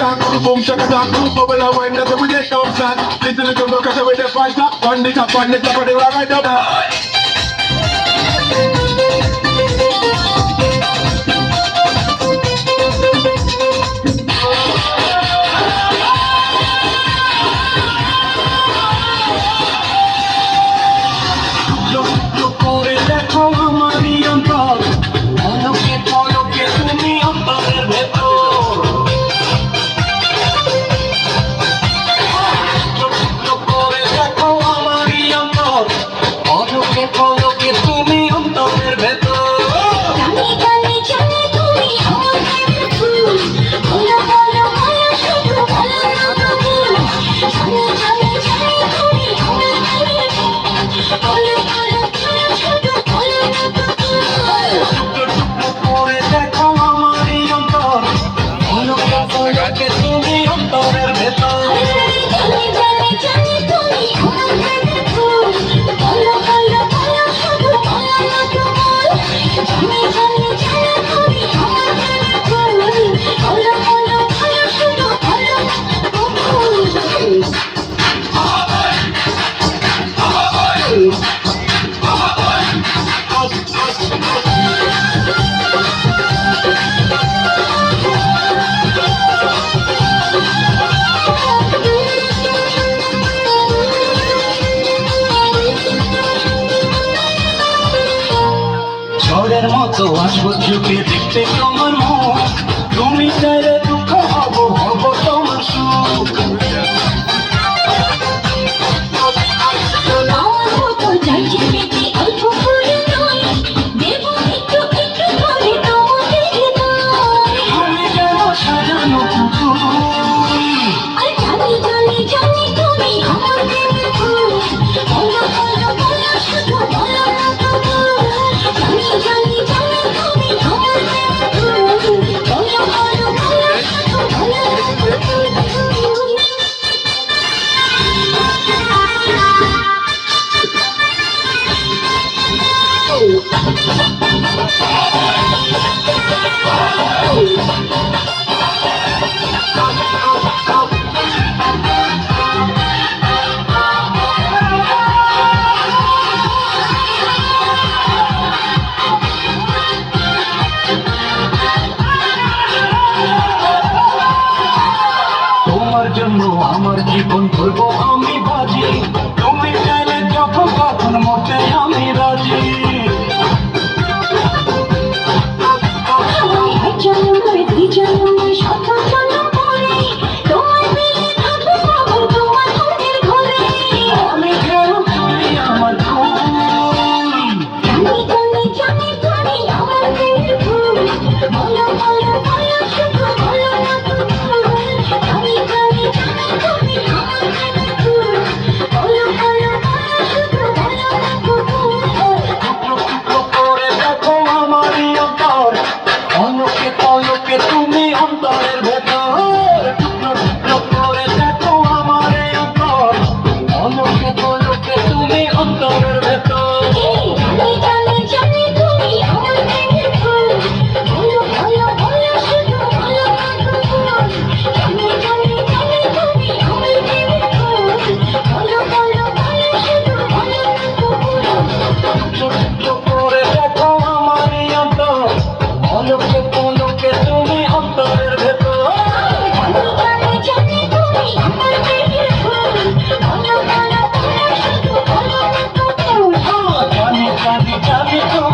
attack, boom shaka attack, bubble and wine, that's how we get down flat. Listen to the look at the way they fight up, on the top, and they right up. ঝড়ের মতো আসবো চোখে দেখতে তোমার মুখ, তুমি চাইলে দুঃখ হব হব তোমার সুখ। আমি যেন সাজানো তোমার জন্য আমার জীবন ধরবো আমি বাজি, তুমি চাইলে যখন কখন মতে আমি রাজি। তুমি অন্তরের ভেতর করে দেখো আমার অন্তর, অলোকে পলোকে তুমি অন্তরের ভেতর। করে দেখো আমার অন্তর, অলোকে পলোকে তুমি অন্তরের ভেতর। জানি জানি জানি তুমি